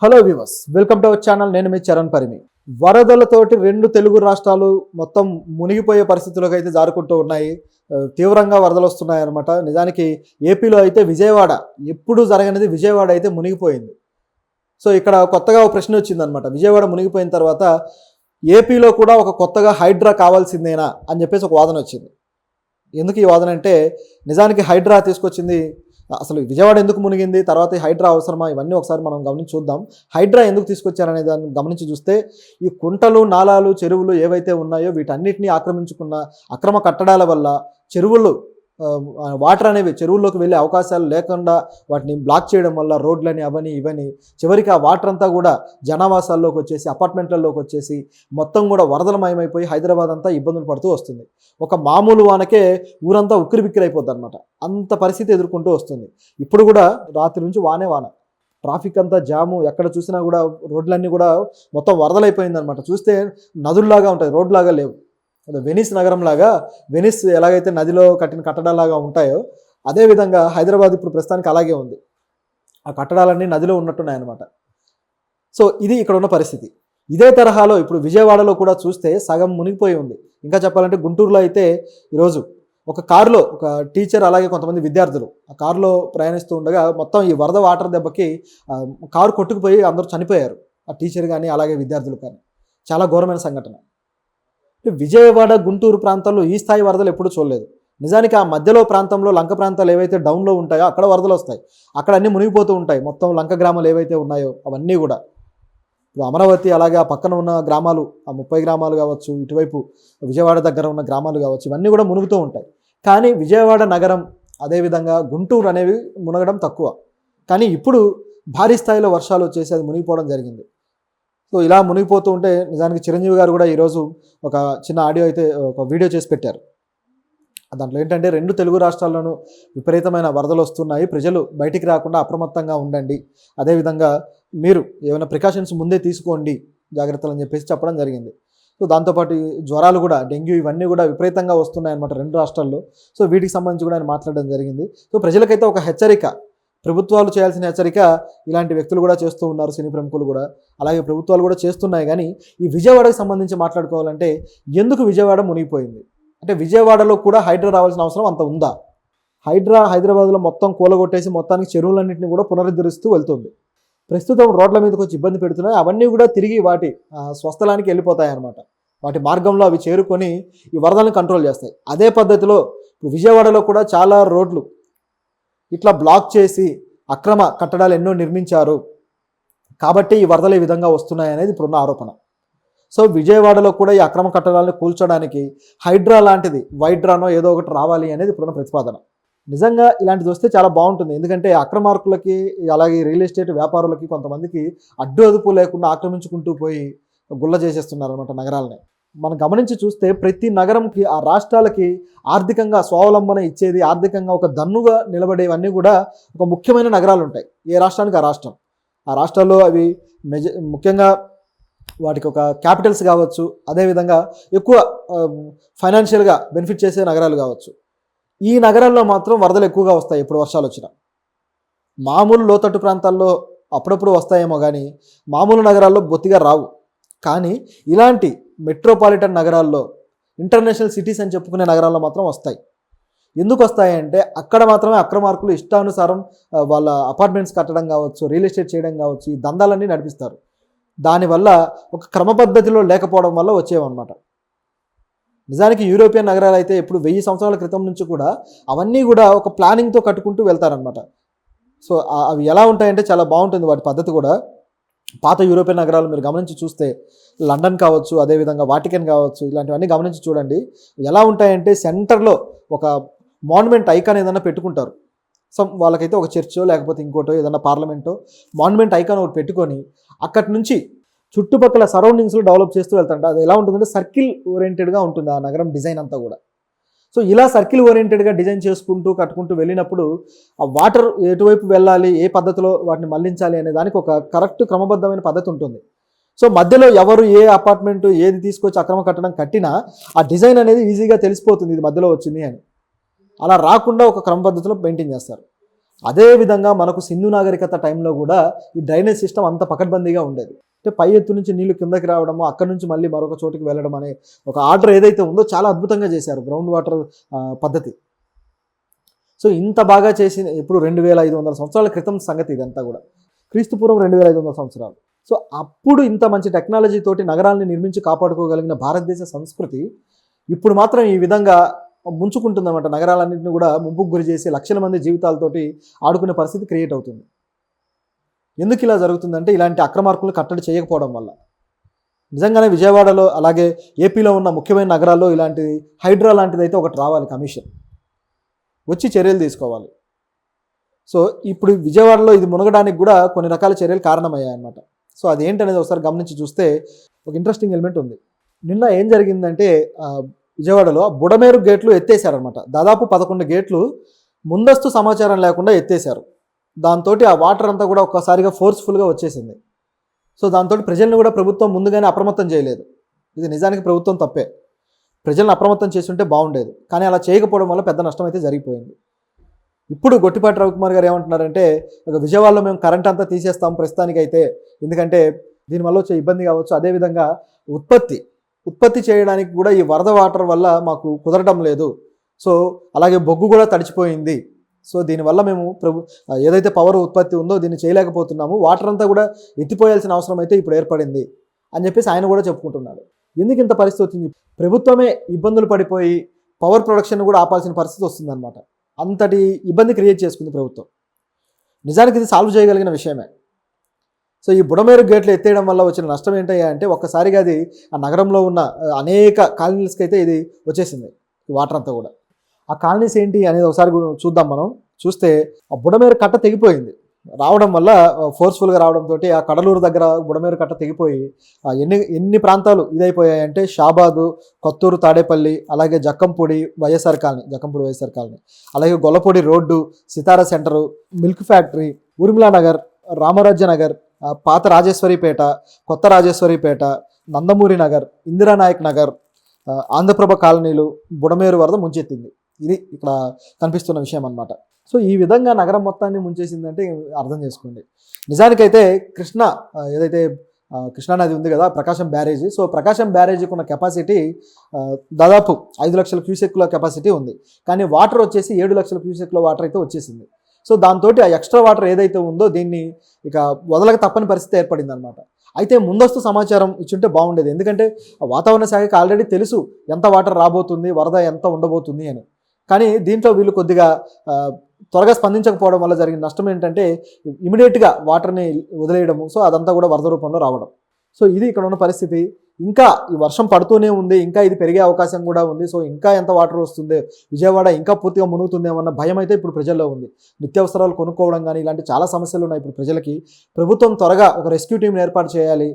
Hello viewers, welcome to our channel. నేను మీ చరణ్ పరిమి. వరదలతోటి రెండు తెలుగు రాష్ట్రాలు మొత్తం మునిగిపోయే పరిస్థితులకు అయితే జారుకుంటూ ఉన్నాయి. తీవ్రంగా వరదలు వస్తున్నాయి అన్నమాట. నిజానికి ఏపీలో అయితే విజయవాడ ఎప్పుడు జరగనిది విజయవాడ అయితే మునిగిపోయింది. సో ఇక్కడ కొత్తగా ఒక ప్రశ్న వచ్చిందనమాట. విజయవాడ మునిగిపోయిన తర్వాత ఏపీలో కూడా ఒక కొత్తగా హైడ్రా కావాల్సిందేనా అని చెప్పేసి ఒక వాదన వచ్చింది. ఎందుకు ఈ వాదన అంటే, నిజానికి హైడ్రా తీసుకొచ్చింది అసలు విజయవాడ ఎందుకు మునిగింది, తర్వాత ఈ హైడ్రా అవసరమా, ఇవన్నీ ఒకసారి మనం గమనించి చూద్దాం. హైడ్రా ఎందుకు తీసుకొచ్చారనే దాన్ని గమనించి చూస్తే, ఈ కుంటలు, నాలాలు, చెరువులు ఏవైతే ఉన్నాయో వీటన్నిటిని ఆక్రమించుకున్న అక్రమ కట్టడాల వల్ల చెరువులు వాటర్ అనేవి చెరువుల్లోకి వెళ్ళే అవకాశాలు లేకుండా వాటిని బ్లాక్ చేయడం వల్ల రోడ్లని అవని ఇవని చివరికి ఆ వాటర్ అంతా కూడా జనావాసాల్లోకి వచ్చేసి అపార్ట్మెంట్లలోకి వచ్చేసి మొత్తం కూడా వరదలమయమైపోయి హైదరాబాద్ అంతా ఇబ్బందులు పడుతూ వస్తుంది. ఒక మామూలు వానకే ఊరంతా ఉక్కిరిబిక్కిరైపోద్ది అనమాట. అంత పరిస్థితి ఎదుర్కొంటూ వస్తుంది. ఇప్పుడు కూడా రాత్రి నుంచి వాన ట్రాఫిక్ అంతా జాము, ఎక్కడ చూసినా కూడా రోడ్లన్నీ కూడా మొత్తం వరదలైపోయిందనమాట. చూస్తే నదుల్లాగా ఉంటాయి, రోడ్లాగా లేవు. వెనిస్ నగరం లాగా, వెనిస్ ఎలాగైతే నదిలో కట్టిన కట్టడాలాగా ఉంటాయో అదేవిధంగా హైదరాబాద్ ఇప్పుడు ప్రస్తుతానికి అలాగే ఉంది. ఆ కట్టడాలన్నీ నదిలో ఉన్నట్టున్నాయి అన్నమాట. సో ఇది ఇక్కడ ఉన్న పరిస్థితి. ఇదే తరహాలో ఇప్పుడు విజయవాడలో కూడా చూస్తే సగం మునిగిపోయి ఉంది. ఇంకా చెప్పాలంటే గుంటూరులో అయితే ఈరోజు ఒక కారులో ఒక టీచర్ అలాగే కొంతమంది విద్యార్థులు ఆ కారులో ప్రయాణిస్తూ ఉండగా మొత్తం ఈ వరద వాటర్ దెబ్బకి కారు కొట్టుకుపోయి అందరూ చనిపోయారు. ఆ టీచర్ కానీ అలాగే విద్యార్థులు కానీ. చాలా ఘోరమైన సంఘటన. విజయవాడ, గుంటూరు ప్రాంతాల్లో ఈ స్థాయి వరదలు ఎప్పుడూ చూడలేదు. నిజానికి ఆ మధ్యలో ప్రాంతంలో లంక ప్రాంతాలు ఏవైతే డౌన్లో ఉంటాయో అక్కడ వరదలు వస్తాయి. అక్కడ అన్నీ మునిగిపోతూ ఉంటాయి. మొత్తం లంక గ్రామాలు ఏవైతే ఉన్నాయో అవన్నీ కూడా. ఇప్పుడు అమరావతి అలాగే ఆ పక్కన ఉన్న గ్రామాలు, ఆ 30 గ్రామాలు కావచ్చు, ఇటువైపు విజయవాడ దగ్గర ఉన్న గ్రామాలు కావచ్చు, ఇవన్నీ కూడా మునుగుతూ ఉంటాయి. కానీ విజయవాడ నగరం అదేవిధంగా గుంటూరు అనేవి మునగడం తక్కువ. కానీ ఇప్పుడు భారీ స్థాయిలో వర్షాలు వచ్చేసి అది మునిగిపోవడం జరిగింది. సో ఇలా మునిగిపోతూ ఉంటే నిజానికి చిరంజీవి గారు కూడా ఈరోజు ఒక చిన్న ఆడియో అయితే ఒక వీడియో చేసి పెట్టారు. దాంట్లో ఏంటంటే, రెండు తెలుగు రాష్ట్రాల్లోనూ విపరీతమైన వరదలు వస్తున్నాయి, ప్రజలు బయటికి రాకుండా అప్రమత్తంగా ఉండండి, అదేవిధంగా మీరు ఏమైనా ప్రికాషన్స్ ముందే తీసుకోండి జాగ్రత్తలు అని చెప్పేసి చెప్పడం జరిగింది. సో దాంతోపాటు జ్వరాలు కూడా, డెంగ్యూ ఇవన్నీ కూడా విపరీతంగా వస్తున్నాయన్నమాట రెండు రాష్ట్రాల్లో. సో వీటికి సంబంధించి కూడా ఆయన మాట్లాడడం జరిగింది. సో ప్రజలకైతే ఒక హెచ్చరిక, ప్రభుత్వాలు చేయాల్సిన హెచ్చరిక ఇలాంటి వ్యక్తులు కూడా చేస్తూ ఉన్నారు, సినీ ప్రముఖులు కూడా, అలాగే ప్రభుత్వాలు కూడా చేస్తున్నాయి. కానీ ఈ విజయవాడకు సంబంధించి మాట్లాడుకోవాలంటే, ఎందుకు విజయవాడ మునిగిపోయింది అంటే, విజయవాడలో కూడా హైడ్రా రావాల్సిన అవసరం అంత ఉందా? హైడ్రా హైదరాబాద్లో మొత్తం కూలగొట్టేసి మొత్తానికి చెరువులన్నింటినీ కూడా పునరుద్ధరిస్తూ వెళ్తుంది. ప్రస్తుతం రోడ్ల మీదకి వచ్చి ఇబ్బంది పెడుతున్నాయి. అవన్నీ కూడా తిరిగి వాటి స్వస్థలానికి వెళ్ళిపోతాయి అన్నమాట. వాటి మార్గంలో అవి చేరుకొని ఈ వరదలను కంట్రోల్ చేస్తాయి. అదే పద్ధతిలో విజయవాడలో కూడా చాలా రోడ్లు ఇట్లా బ్లాక్ చేసి అక్రమ కట్టడాలు ఎన్నో నిర్మించారు కాబట్టి ఈ వరదలు ఈ విధంగా వస్తున్నాయి అనేది ఇప్పుడున్న ఆరోపణ. సో విజయవాడలో కూడా ఈ అక్రమ కట్టడాలను కూల్చడానికి హైడ్రా లాంటిది, వైడ్రానో ఏదో ఒకటి రావాలి అనేది ఇప్పుడున్న ప్రతిపాదన. నిజంగా ఇలాంటిది వస్తే చాలా బాగుంటుంది. ఎందుకంటే అక్రమార్కులకి అలాగే రియల్ ఎస్టేట్ వ్యాపారులకి కొంతమందికి అడ్డు అదుపు లేకుండా ఆక్రమించుకుంటూ పోయి గుల్ల చేసేస్తున్నారు అనమాట నగరాలని. మనం గమనించి చూస్తే ప్రతి నగరంకి, ఆ రాష్ట్రాలకి ఆర్థికంగా స్వావలంబన ఇచ్చేది, ఆర్థికంగా ఒక దన్నుగా నిలబడేవన్నీ కూడా ఒక ముఖ్యమైన నగరాలు ఉంటాయి. ఏ రాష్ట్రానికి ఆ రాష్ట్రం. ఆ రాష్ట్రాల్లో అవి ముఖ్యంగా వాటికి ఒక క్యాపిటల్స్ కావచ్చు, అదేవిధంగా ఎక్కువ ఫైనాన్షియల్గా బెనిఫిట్ చేసే నగరాలు కావచ్చు. ఈ నగరాల్లో మాత్రం వరదలు ఎక్కువగా వస్తాయి ఎప్పుడు వర్షాలు వచ్చినా. మామూలు లోతట్టు ప్రాంతాల్లో అప్పుడప్పుడు వస్తాయేమో కానీ మామూలు నగరాల్లో బొత్తిగా రావు. కానీ ఇలాంటి మెట్రోపాలిటన్ నగరాల్లో, ఇంటర్నేషనల్ సిటీస్ అని చెప్పుకునే నగరాల్లో మాత్రం వస్తాయి. ఎందుకు వస్తాయంటే అక్కడ మాత్రమే అక్రమార్కులు ఇష్టానుసారం వాళ్ళ అపార్ట్మెంట్స్ కట్టడం కావచ్చు, రియల్ ఎస్టేట్ చేయడం కావచ్చు, ఈ దందాలన్నీ నడిపిస్తారు. దానివల్ల ఒక క్రమ పద్ధతిలో లేకపోవడం వల్ల వచ్చేవన్నమాట. నిజానికి యూరోపియన్ నగరాలు అయితే ఇప్పుడు 1000 సంవత్సరాల క్రితం నుంచి కూడా అవన్నీ కూడా ఒక ప్లానింగ్తో కట్టుకుంటూ వెళ్తారనమాట. సో అవి ఎలా ఉంటాయంటే చాలా బాగుంటుంది వాటి పద్ధతి కూడా. పాత యూరోపియన్ నగరాలు మీరు గమనించి చూస్తే, లండన్ కావచ్చు, అదేవిధంగా వాటికన్ కావచ్చు, ఇలాంటివన్నీ గమనించి చూడండి. ఎలా ఉంటాయంటే సెంటర్లో ఒక మాన్యుమెంట్ ఐకాన్ ఏదైనా పెట్టుకుంటారు. వాళ్ళకైతే ఒక చర్చో లేకపోతే ఇంకోటో ఏదైనా పార్లమెంటో మాన్యుమెంట్ ఐకాన్ ఒకటి పెట్టుకొని అక్కడి నుంచి చుట్టుపక్కల సరౌండింగ్స్లో డెవలప్ చేస్తూ వెళ్తారంట. అది ఎలా ఉంటుందంటే సర్కిల్ ఓరియంటెడ్గా ఉంటుంది ఆ నగరం డిజైన్ అంతా కూడా. సో ఇలా సర్కిల్ ఓరియంటెడ్గా డిజైన్ చేసుకుంటూ కట్టుకుంటూ వెళ్ళినప్పుడు ఆ వాటర్ ఎటువైపు వెళ్ళాలి, ఏ పద్ధతిలో వాటిని మళ్లించాలి అనే దానికి ఒక కరెక్ట్ క్రమబద్ధమైన పద్ధతి ఉంటుంది. సో మధ్యలో ఎవరు ఏ అపార్ట్మెంట్ ఏది తీసుకొచ్చి అక్రమ కట్టడం కట్టినా ఆ డిజైన్ అనేది ఈజీగా తెలిసిపోతుంది ఇది మధ్యలో వచ్చింది అని. అలా రాకుండా ఒక క్రమ పద్ధతిలో మెయింటైన్ చేస్తారు. అదేవిధంగా మనకు సింధు నాగరికత టైంలో కూడా ఈ డ్రైనేజ్ సిస్టమ్ అంత పకడ్బందీగా ఉండేది. అంటే పై ఎత్తు నుంచి నీళ్లు కిందకి రావడము, అక్కడి నుంచి మళ్ళీ మరొక చోటుకి వెళ్ళడం అనే ఒక ఆర్డర్ ఏదైతే ఉందో చాలా అద్భుతంగా చేశారు గ్రౌండ్ వాటర్ పద్ధతి. సో ఇంత బాగా చేసిన ఇప్పుడు 2500 సంవత్సరాల క్రితం సంగతి ఇదంతా కూడా, క్రీస్తుపూర్వం 2500 సంవత్సరాలు. సో అప్పుడు ఇంత మంచి టెక్నాలజీ తోటి నగరాలను నిర్మించి కాపాడుకోగలిగిన భారతదేశ సంస్కృతి ఇప్పుడు మాత్రం ఈ విధంగా ముంచుకుంటుందన్నమాట. నగరాలన్నింటినీ కూడా ముంపుకు గురి చేసి లక్షల మంది జీవితాలతోటి ఆడుకునే పరిస్థితి క్రియేట్ అవుతుంది. ఎందుకు ఇలా జరుగుతుందంటే ఇలాంటి అక్రమార్కులు కట్టడి చేయకపోవడం వల్ల. నిజంగానే విజయవాడలో అలాగే ఏపీలో ఉన్న ముఖ్యమైన నగరాల్లో ఇలాంటి హైడ్రా లాంటిది అయితే ఒకటి రావాలి, కమిషన్ వచ్చి చర్యలు తీసుకోవాలి. సో ఇప్పుడు విజయవాడలో ఇది మునగడానికి కూడా కొన్ని రకాల చర్యలు కారణమయ్యాయి అన్నమాట. సో అదేంటనేది ఒకసారి గమనించి చూస్తే ఒక ఇంట్రెస్టింగ్ ఎలిమెంట్ ఉంది. నిన్న ఏం జరిగిందంటే విజయవాడలో బుడమేరు గేట్లు ఎత్తేసారనమాట. దాదాపు 11 గేట్లు ముందస్తు సమాచారం లేకుండా ఎత్తేసారు. దాంతో ఆ వాటర్ అంతా కూడా ఒక్కసారిగా ఫోర్స్ఫుల్గా వచ్చేసింది. సో దాంతో ప్రజల్ని కూడా ప్రభుత్వం ముందుగానే అప్రమత్తం చేయలేదు. ఇది నిజానికి ప్రభుత్వం తప్పే. ప్రజలను అప్రమత్తం చేసి ఉంటే బాగుండేది, కానీ అలా చేయకపోవడం వల్ల పెద్ద నష్టం అయితే జరిగిపోయింది. ఇప్పుడు గొట్టిపాటి రవికుమార్ గారు ఏమంటున్నారంటే విజయవాడలో మేము కరెంట్ అంతా తీసేస్తాం ప్రస్తుతానికైతే, ఎందుకంటే దీనివల్ల వచ్చే ఇబ్బంది కావచ్చు, అదేవిధంగా ఉత్పత్తి చేయడానికి కూడా ఈ వరద వాటర్ వల్ల మాకు కుదరడం లేదు. సో అలాగే బొగ్గు కూడా తడిచిపోయింది. సో దీనివల్ల మేము ఏదైతే పవర్ ఉత్పత్తి ఉందో దీన్ని చేయలేకపోతున్నాము, వాటర్ అంతా కూడా ఎత్తిపోయాల్సిన అవసరం అయితే ఇప్పుడు ఏర్పడింది అని చెప్పేసి ఆయన కూడా చెప్పుకుంటున్నాడు. ఎందుకు ఇంత పరిస్థితి వచ్చింది? ప్రభుత్వమే ఇబ్బందులు పడిపోయి పవర్ ప్రొడక్షన్ కూడా ఆపాల్సిన పరిస్థితి వస్తుందన్నమాట. అంతటి ఇబ్బంది క్రియేట్ చేసుకుంది ప్రభుత్వం. నిజానికి ఇది సాల్వ్ చేయగలిగిన విషయమే. సో ఈ బుడమేరు గేట్లు ఎత్తేయడం వల్ల వచ్చిన నష్టం ఏంటయ్యా అంటే ఒక్కసారిగా అది ఆ నగరంలో ఉన్న అనేక కాలనీస్కి అయితే ఇది వచ్చేసింది, ఈ వాటర్ అంతా కూడా. ఆ కాలనీస్ ఏంటి అనేది ఒకసారి చూద్దాం. మనం చూస్తే ఆ బుడమేరు కట్ట తెగిపోయింది రావడం వల్ల, ఫోర్స్ఫుల్గా రావడంతో ఆ కడలూరు దగ్గర బుడమేరు కట్ట తెగిపోయి ఎన్ని ప్రాంతాలు ఇదైపోయాయంటే షాబాదు, కొత్తూరు, తాడేపల్లి, అలాగే జక్కంపూడి వైఎస్ఆర్ కాలనీ, అలాగే Gollapudi road, Sitara centre, milk factory, Urmila Nagar, Ramarajya Nagar, పాత రాజేశ్వరిపేట, కొత్త రాజేశ్వరిపేట, నందమూరి నగర్, ఇందిరానాయక్ నగర్, ఆంధ్రప్రభ కాలనీలు బుడమేరు వరద ముంచెత్తింది. ఇది ఇక్కడ కనిపిస్తున్న విషయం అన్నమాట. సో ఈ విధంగా నగరం మొత్తాన్ని ముంచేసిందంటే అర్థం చేసుకోండి. నిజానికైతే ఏదైతే కృష్ణానది ఉంది కదా, ప్రకాశం బ్యారేజీ. సో ప్రకాశం బ్యారేజీకి ఉన్న కెపాసిటీ దాదాపు 5 లక్షల క్యూసెక్ల కెపాసిటీ ఉంది, కానీ వాటర్ వచ్చేసి 7 లక్షల క్యూసెక్ల వాటర్ అయితే వచ్చేసింది. సో దాంతో ఆ ఎక్స్ట్రా వాటర్ ఏదైతే ఉందో దీన్ని ఇక వదలక తప్పని పరిస్థితి ఏర్పడింది అనమాట. అయితే ముందస్తు సమాచారం ఇచ్చుంటే బాగుండేది, ఎందుకంటే వాతావరణ శాఖకి ఆల్రెడీ తెలుసు ఎంత వాటర్ రాబోతుంది, వరద ఎంత ఉండబోతుంది అని. కానీ దీంట్లో వీళ్ళు కొద్దిగా త్వరగా స్పందించకపోవడం వల్ల జరిగిన నష్టం ఏంటంటే ఇమీడియట్గా వాటర్ని వదిలేయడము. సో అదంతా కూడా వరద రూపంలో రావడం. సో ఇది ఇక్కడ ఉన్న పరిస్థితి. ఇంకా ఈ వర్షం పడుతూనే ఉంది, ఇంకా ఇది పెరిగే అవకాశం కూడా ఉంది. సో ఇంకా ఎంత వాటర్ వస్తుందో, విజయవాడ ఇంకా పూర్తిగా మునుగుతుందేమన్న భయం అయితే ఇప్పుడు ప్రజల్లో ఉంది. నిత్యావసరాలు కొనుక్కోవడం కానీ ఇలాంటి చాలా సమస్యలు ఉన్నాయి ఇప్పుడు ప్రజలకి. ప్రభుత్వం త్వరగా ఒక రెస్క్యూ టీంని ఏర్పాటు చేయాలి.